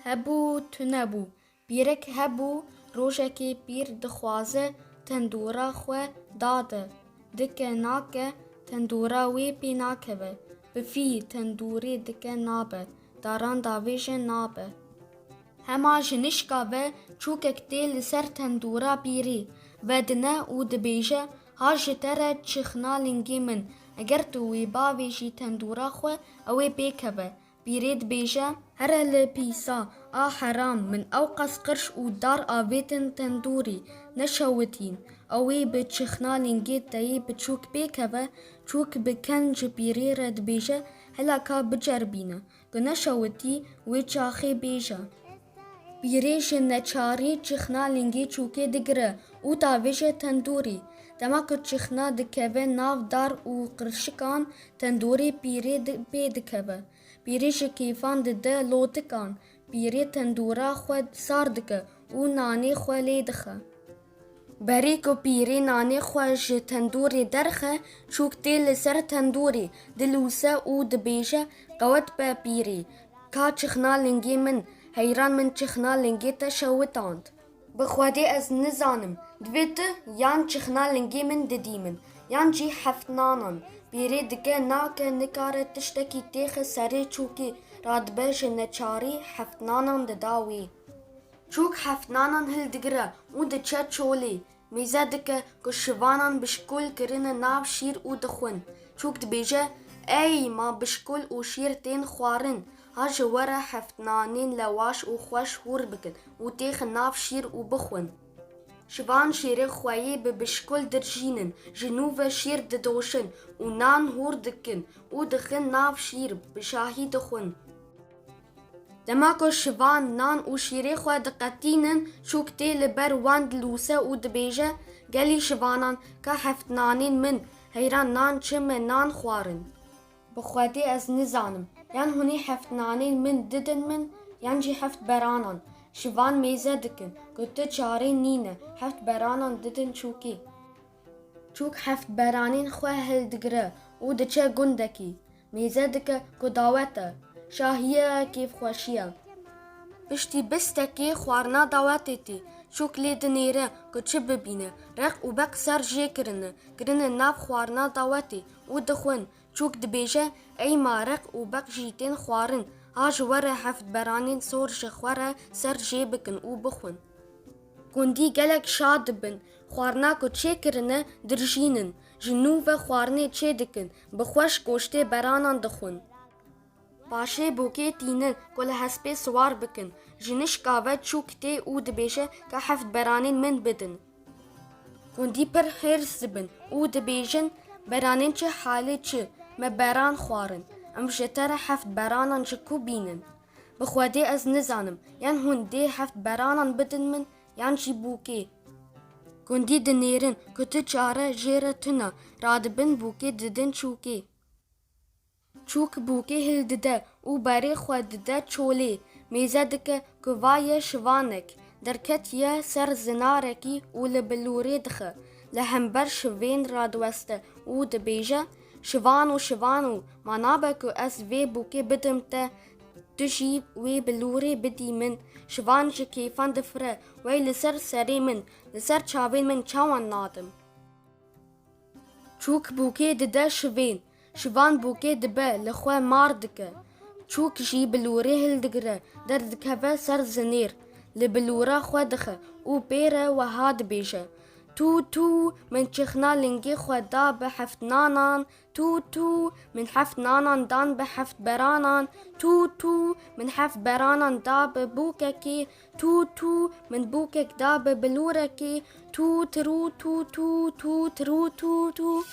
هەبوو تونەبوو بیرێک هەبوو ڕۆژێکی پیر دخوازە تەندوورە خۆ دادە دکە ناکە تەندوورە وێ پێ ناکەوە بفی تەندوورێ دکە نابە داران داوێژە نابە هەما ژنشکا ve çûkek tê li ser tendûra pîrî vedine û dibêje ha ji te re çixna lingê min eger tu wê bavê jî tendûra xwe ew ê pêkeve pîrê dibêje here li pîsa a heram min ew qas qirş û dar avêtin tendûrî neşewitîn ew ê bi çixna lingê te yê biçûk pêkeve çûk bi ken ji pîrê re dibêje hela ka bicerbîne ku neşewitî wê çaxê bêje pîrê ji neçarî çixna lingê çûkê digire û davêje tendûrî dema ku çixna dikeve nav dar û qirşikan tendûrê pîrê pê dikeve pîrê ji kêfan dide lotikan pîrê tendûra xwe sar dike û nanê xwe lê dixe berî ku pîrê nanê xwe ji tendûrê derxe çûk tê li ser tendûrê dilûse û dibêje qewet be pîrê ka çixna lingê min heyran min çixna lingê te şewitand bi Xwedê ez nizanim divê tu yan çixna lingê min didî min yan jî heftnanan pîrê dike nake nikare tiştekî têxe serê çûkê radibe ji neçarî heftnanan dida wê çûk heftnanan hil digire û diçe çolê mêze dike ku şivanan bişkûl kirine nav şîr û dixwin çûk dibêje ey ma bişkûl û şîr tên xwarin ha ji were heftnanên lewaş û xweş hûr bikin û têxin nav şîr û bixwin şivan şêrê xweyê bi bişkûl dirjînin ji nû ve şîr didoşin û nan hûr dikin û dixin nav şîr bi şahî dixwin dema ku şivan nan û şîrê xwe diqetînin çûk tê li ber wan dilûse û dibêje gelî şivanan ka heftnanên min heyran nan çi me nan xwarin bi Xwedê ez nizanim yan hûnê heftnanên min didin min yan jî heft beranan şivan mêze dikin ku tu çarê nîne heft beranan didin çûkê çûk heft beranên xwe hil digire û diçe gundekî mêze dike ku dawet e şahiye kêfxweşiye piştî bistekê xwarina dawetê tê çûk lê dinêre ku çi bibîne req û beq ser jê kirine nav xwarina dawetê û dixwin çûk dibêje ey ma req û beq jî tên xwarin ha ji were heft beranên sor ji xwe re ser jê bikin û bixwin gundî gelek şa dibin xwarina ku çê kirine dirjînin ji nû ve xwarinê çê dikin bi xweş goştê beranan dixwin paşê bûkê tînin ku li hespê siwar bikin ji nişka ve çûk tê û dibêje ka heft beranên min bidin gundî pir hêrs dibin û dibêjin beranên çi halê çi me beran xwarin em ji te re heft beranan ji ku bînin bi Xwedê ez nizanim yan hûn dê heft beranan bidin min yan jî bûkê gundî dinêrin ku tu çare jê re tune radibin bûkê didin çûkê çûk bûkê hil dide û berê xwe dide çolê mêze dike ku vaye şivanek derketiye ser zinarekî û li bilûrê dixe li hember şivên radiweste û dibêje şivan û ma nabe ku ez vê bûkê bidim te tu jî wê bilûrê bidî min şivan ji kêfan difire wey li ser serê min li ser çavên min çawan nadim çûk bûkê dide şivên şivan bûkê dibe li xwe mar dike çûk jî bilûrê hil digire derdikeve ser zinêr li bilûra xwe dixe û pê re weha dibêje tu min çixna lingê xwe da bi heftnanan tu min heftnanan dan bi heft beranan tu min heft beranan da bi bûkekê tu min bûkek da bi bilûrekê tu tirû tu